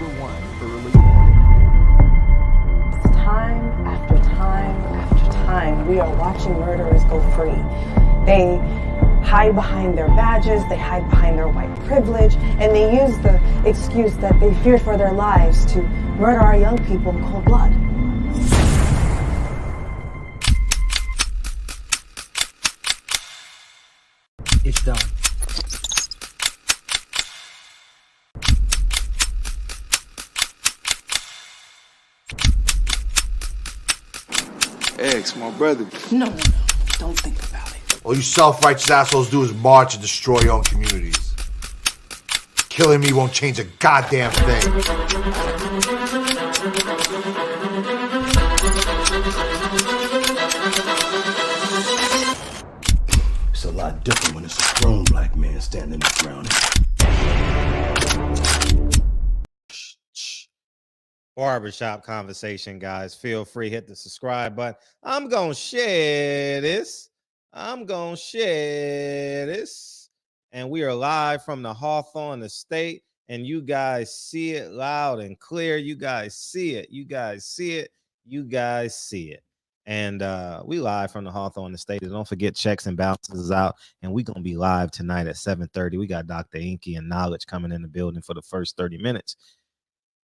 #1 early warning. Time after time after time, we are watching murderers go free. They hide behind their badges, they hide behind their white privilege, and they use the excuse that they fear for their lives to murder our young people in cold blood. It's done. Ex, my brother. No. Don't think about it. All you self-righteous assholes do is march and destroy your own communities. Killing me won't change a goddamn thing. It's a lot different when it's a grown black man standing his ground. Barbershop conversation, guys. Feel free, hit the subscribe button. I'm gonna share this. And we are live from the Hawthorne Estate, and you guys see it loud and clear. You guys see it. And we live from the Hawthorne Estate. And don't forget, Checks and Balances is out, and we're gonna be live tonight at 7:30. We got Dr. Inky and Knowledge coming in the building for the first 30 minutes.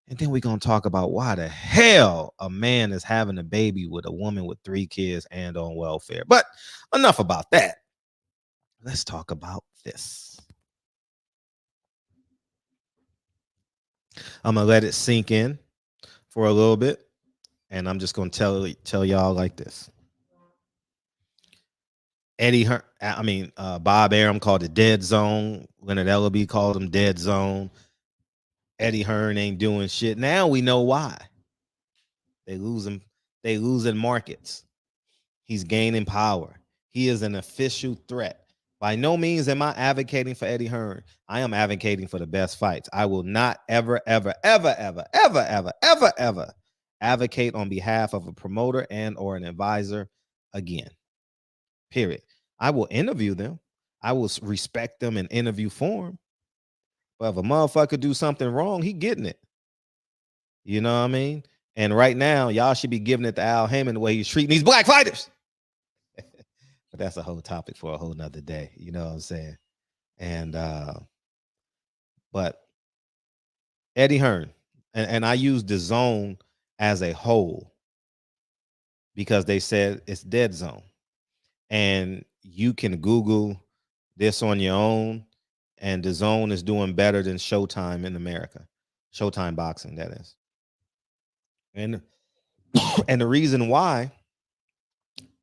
And then we're going to talk about why the hell a man is having a baby with a woman with 3 kids and on welfare. But enough about that. Let's talk about this. I'm going to let it sink in for a little bit. And I'm just going to tell y'all like this. Bob Arum called it dead zone. Leonard Ellaby called him dead zone. Eddie Hearn ain't doing shit. Now we know why. They losing markets. He's gaining power. He is an official threat. By no means am I advocating for Eddie Hearn. I am advocating for the best fights. I will not ever advocate on behalf of a promoter and or an advisor again. Period. I will interview them. I will respect them in interview form. But if a motherfucker do something wrong, he getting it. You know what I mean? And right now, y'all should be giving it to Al Haymon the way he's treating these black fighters. But that's a whole topic for a whole nother day. You know what I'm saying? And but Eddie Hearn, and I use the zone as a whole because they said it's dead zone. And you can Google this on your own. And the zone is doing better than Showtime in America. Showtime boxing, that is. And the reason why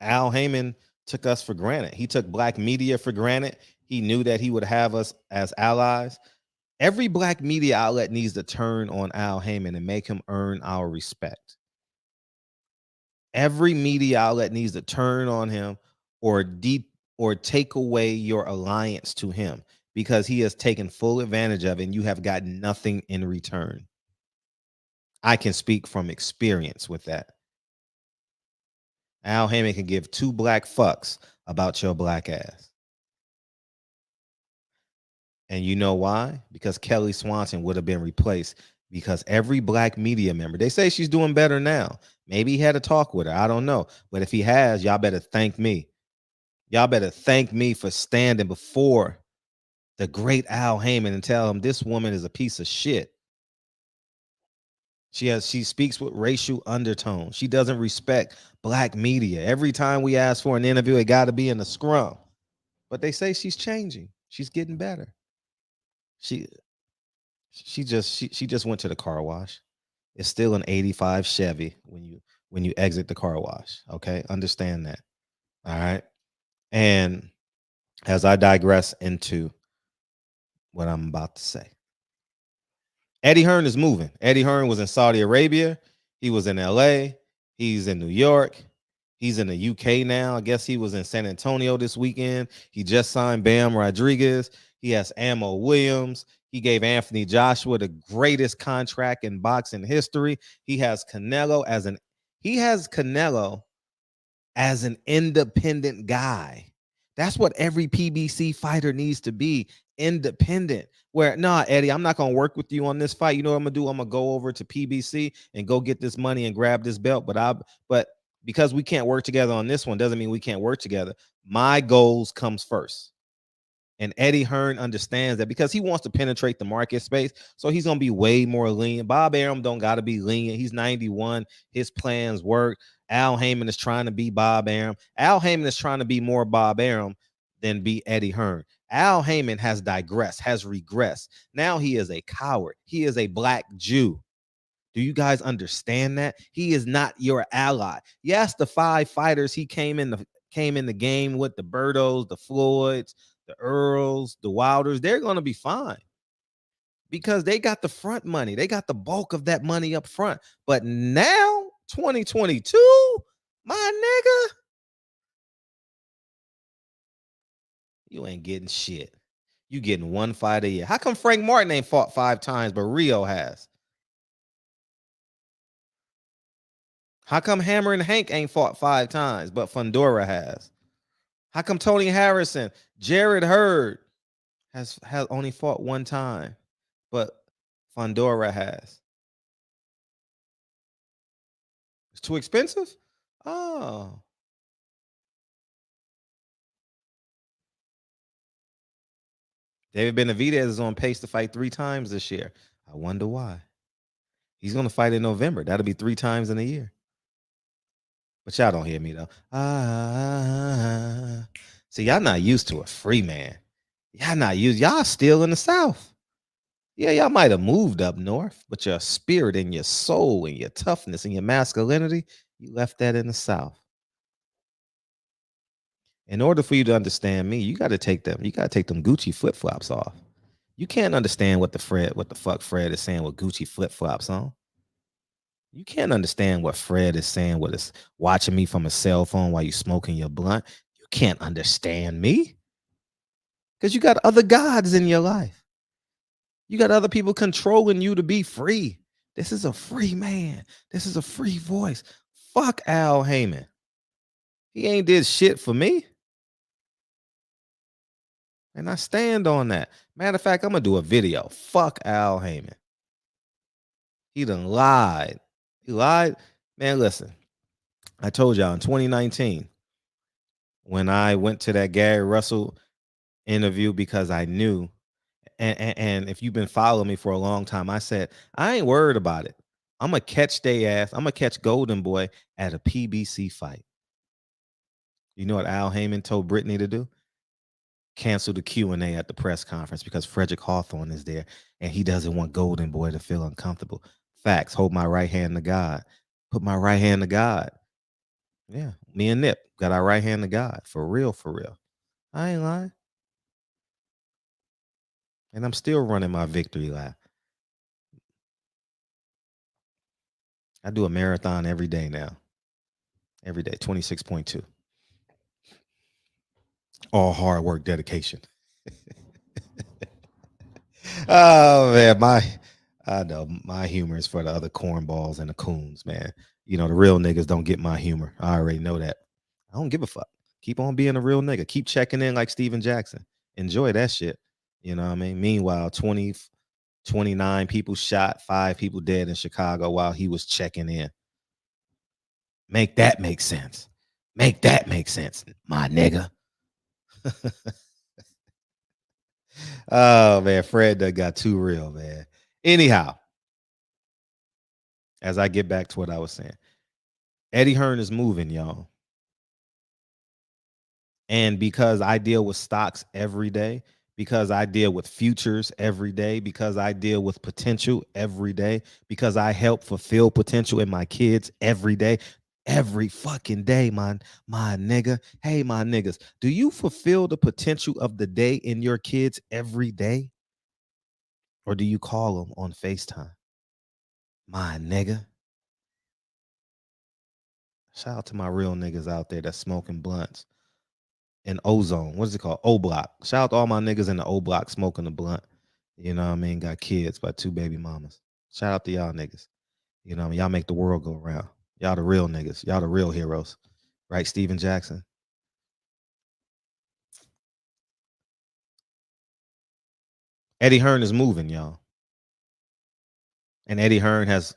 Al Haymon took us for granted. He took black media for granted. He knew that he would have us as allies. Every black media outlet needs to turn on Al Haymon and make him earn our respect. Every media outlet needs to turn on him or take away your alliance to him, because he has taken full advantage of it and you have gotten nothing in return. I can speak from experience with that. Al Haymon can give 2 black fucks about your black ass. And you know why? Because Kelly Swanson would have been replaced, because every black media member, they say she's doing better now. Maybe he had a talk with her. I don't know. But if he has, y'all better thank me. Y'all better thank me for standing before the great Al Haymon and tell him this woman is a piece of shit. She speaks with racial undertones. She doesn't respect black media. Every time we ask for an interview, it got to be in a scrum. But they say she's changing. She's getting better. She just went to the car wash. It's still an 85 Chevy when you exit the car wash. Okay, understand that. All right. And as I digress into what I'm about to say, Eddie Hearn is moving. Eddie Hearn was in Saudi Arabia. He was in LA. He's in New York. He's in the UK now. I guess he was in San Antonio this weekend. He just signed Bam Rodriguez. He has Ammo Williams. He gave Anthony Joshua the greatest contract in boxing history. He has Canelo as an independent guy That's what every PBC fighter needs to be, independent. Where, nah, Eddie, I'm not gonna work with you on this fight. You know what I'm gonna do? I'm gonna go over to PBC and go get this money and grab this belt. But because we can't work together on this one, doesn't mean we can't work together. My goals comes first. And Eddie Hearn understands that because he wants to penetrate the market space. So he's gonna be way more lenient. Bob Arum don't gotta be lenient. He's 91. His plans work. Al Haymon is trying to be Bob Arum. Al Haymon is trying to be more Bob Arum than be Eddie Hearn. Al Haymon has digressed, has regressed. Now he is a coward. He is a black Jew. Do you guys understand that? He is not your ally. Yes, the 5 fighters he came in the game with, the Bertos, the Floyds, the Earls, the Wilders, they're going to be fine because they got the front money. They got the bulk of that money up front. But now, 2022, my nigga, you ain't getting shit. You getting 1 fight a year. How come Frank Martin ain't fought 5 times, but Rio has? How come Hammer and Hank ain't fought 5 times, but Fundora has? How come Tony Harrison, Jared Hurd has only fought 1 time, but Fundora has? It's too expensive? Oh. David Benavidez is on pace to fight 3 times this year. I wonder why. He's going to fight in November. That'll be 3 times in a year. But y'all don't hear me though. See, y'all not used to a free man. Y'all not used. Y'all still in the South. Yeah, y'all might have moved up north, but your spirit and your soul and your toughness and your masculinity, you left that in the South. In order for you to understand me, you got to take them. You got to take them Gucci flip flops off. You can't understand what the fuck Fred is saying with Gucci flip flops on. You can't understand what Fred is saying with us watching me from a cell phone while you smoking your blunt. You can't understand me because you got other gods in your life. You got other people controlling you to be free. This is a free man. This is a free voice. Fuck Al Haymon. He ain't did shit for me. And I stand on that. Matter of fact, I'm going to do a video. Fuck Al Haymon. He done lied. He lied. Man, listen. I told y'all in 2019, when I went to that Gary Russell interview, because I knew, and if you've been following me for a long time, I said, I ain't worried about it. I'm going to catch they ass. I'm going to catch Golden Boy at a PBC fight. You know what Al Haymon told Brittany to do? Cancel the Q&A at the press conference because Frederick Hawthorne is there and he doesn't want Golden Boy to feel uncomfortable. Facts. Hold my right hand to God. Put my right hand to God. Yeah, me and Nip got our right hand to God. For real, for real. I ain't lying. And I'm still running my victory lap. I do a marathon every day now. Every day, 26.2. All hard work, dedication. Oh, man, I know my humor is for the other cornballs and the coons, man. You know, the real niggas don't get my humor. I already know that. I don't give a fuck. Keep on being a real nigga. Keep checking in like Steven Jackson. Enjoy that shit. You know what I mean? Meanwhile, 29 people shot, 5 people dead in Chicago while he was checking in. Make that make sense. Make that make sense, my nigga. Oh, man, Fred done got too real, man. Anyhow, as I get back to what I was saying, Eddie Hearn is moving, y'all. And because I deal with stocks every day, because I deal with futures every day, because I deal with potential every day, because I help fulfill potential in my kids every day, every fucking day, my nigga. Hey, my niggas, do you fulfill the potential of the day in your kids every day? Or do you call them on FaceTime? My nigga. Shout out to my real niggas out there that's smoking blunts. In Ozone, what is it called? O Block. Shout out to all my niggas in the O Block smoking a blunt. You know what I mean? Got kids by 2 baby mamas. Shout out to y'all niggas. You know what I mean? Y'all make the world go round. Y'all the real niggas. Y'all the real heroes. Right, Steven Jackson? Eddie Hearn is moving, y'all. And Eddie Hearn has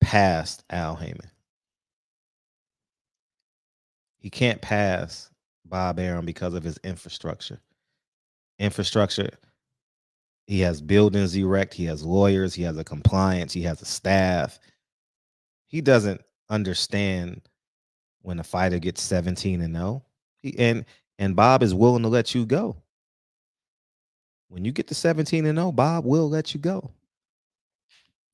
passed Al Haymon. He can't pass Bob Arum because of his infrastructure. He has buildings erect. He has lawyers. He has a compliance. He has a staff. He doesn't understand when a fighter gets 17-0. And Bob is willing to let you go. When you get to 17-0, Bob will let you go.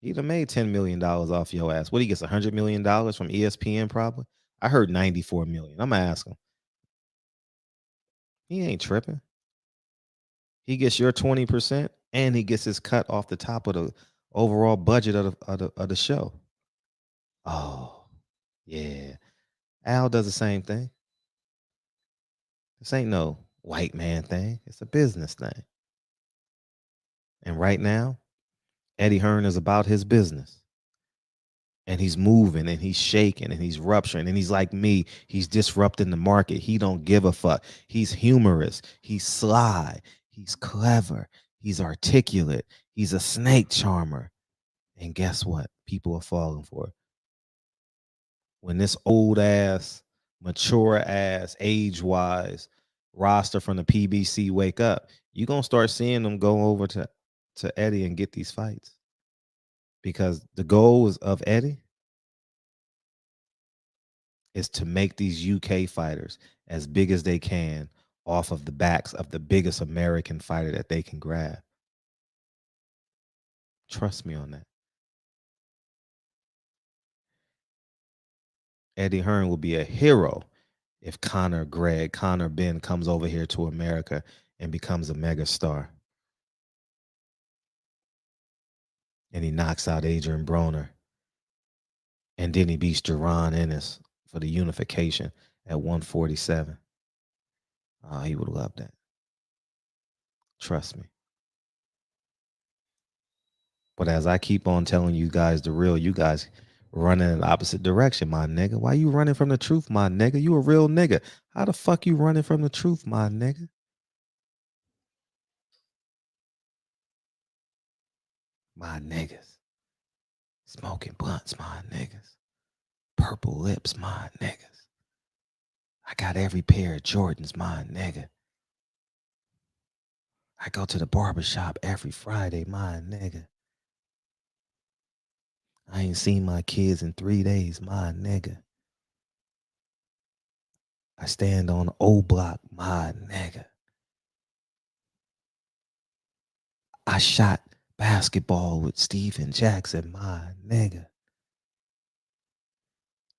He'd have made $10 million off your ass. What, he gets $100 million from ESPN probably? I heard $94 million. I'm going to ask him. He ain't tripping. He gets your 20% and he gets his cut off the top of the overall budget of the show. Oh, yeah. Al does the same thing. This ain't no white man thing. It's a business thing. And right now, Eddie Hearn is about his business. And he's moving and he's shaking and he's rupturing. And he's like me. He's disrupting the market. He don't give a fuck. He's humorous. He's sly. He's clever. He's articulate. He's a snake charmer. And guess what? People are falling for it. When this old ass, mature ass, age-wise roster from the PBC wake up, you're going to start seeing them go over to Eddie and get these fights. Because the goal of Eddie is to make these UK fighters as big as they can off of the backs of the biggest American fighter that they can grab. Trust me on that. Eddie Hearn will be a hero if Conor Ben comes over here to America and becomes a mega star. And he knocks out Adrian Broner. And then he beats Jerome Ennis for the unification at 147. Oh, he would love that. Trust me. But as I keep on telling you guys the real, you guys running in the opposite direction, my nigga. Why you running from the truth, my nigga? You a real nigga. How the fuck you running from the truth, my nigga? My niggas. Smoking blunts, my niggas. Purple lips, my niggas. I got every pair of Jordans, my nigga. I go to the barbershop every Friday, my nigga. I ain't seen my kids in 3 days, my nigga. I stand on O Block, my nigga. I shot basketball with Steven Jackson, my nigga.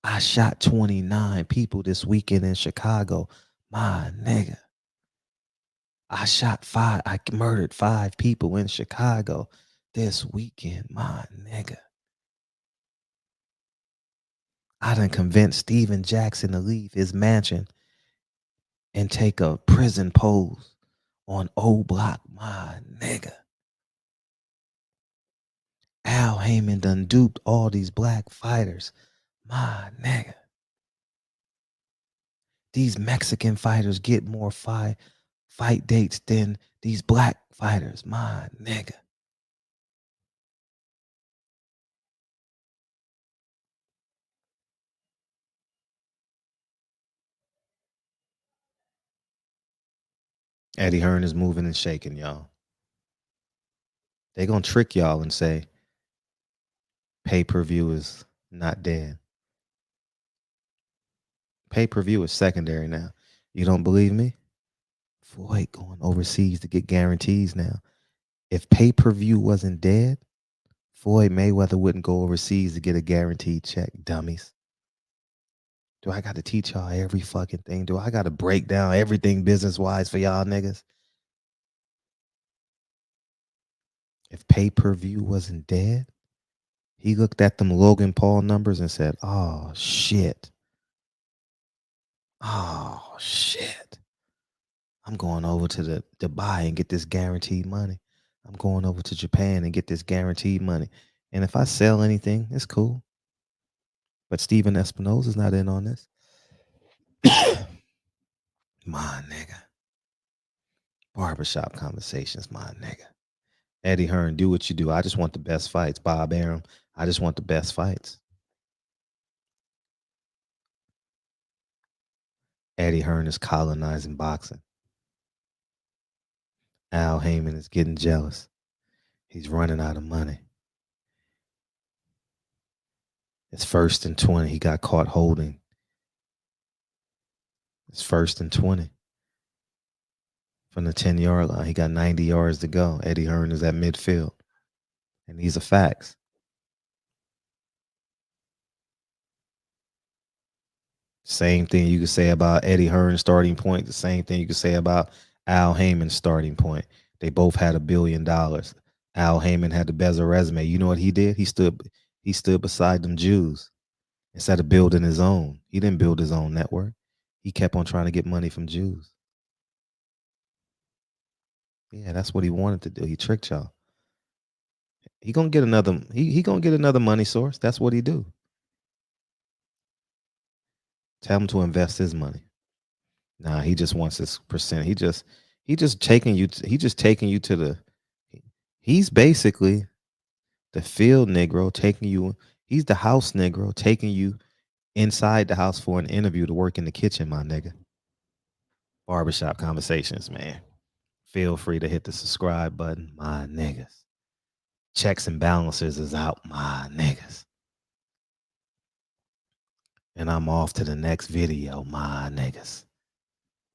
I shot 29 people this weekend in Chicago, my nigga. I murdered 5 people in Chicago this weekend, my nigga. I done convinced Steven Jackson to leave his mansion and take a prison pose on O Block, my nigga. Al Haymon done duped all these black fighters, my nigga. These Mexican fighters get more fight dates than these black fighters, my nigga. Eddie Hearn is moving and shaking, y'all. They gonna trick y'all and say pay-per-view is not dead. Pay-per-view is secondary now. You don't believe me? Floyd going overseas to get guarantees now. If pay-per-view wasn't dead, Floyd Mayweather wouldn't go overseas to get a guaranteed check, dummies. Do I got to teach y'all every fucking thing? Do I got to break down everything business-wise for y'all niggas? If pay-per-view wasn't dead, he looked at them Logan Paul numbers and said, oh, shit. Oh, shit. I'm going over to the Dubai and get this guaranteed money. I'm going over to Japan and get this guaranteed money. And if I sell anything, it's cool. But Steven Espinosa's not in on this. My nigga. Barbershop conversations, my nigga. Eddie Hearn, do what you do. I just want the best fights. Bob Arum, I just want the best fights. Eddie Hearn is colonizing boxing. Al Haymon is getting jealous. He's running out of money. It's 1st and 20. He got caught holding. It's 1st and 20. From the 10-yard line. He got 90 yards to go. Eddie Hearn is at midfield. And these are facts. Same thing you could say about Eddie Hearn's starting point. The same thing you could say about Al Haymon's starting point. They both had $1 billion. Al Haymon had the better resume. You know what he did? He stood beside them Jews instead of building his own. He didn't build his own network. He kept on trying to get money from Jews. Yeah, that's what he wanted to do. He tricked y'all. He gonna get another. He gonna get another money source. That's what he do. Tell him to invest his money. Nah, he just wants his percent. He just taking you. He just taking you to the. He's basically the field Negro taking you. He's the house Negro taking you inside the house for an interview to work in the kitchen, my nigga. Barbershop conversations, man. Feel free to hit the subscribe button, my niggas. Checks and balances is out, my niggas. And I'm off to the next video, my niggas.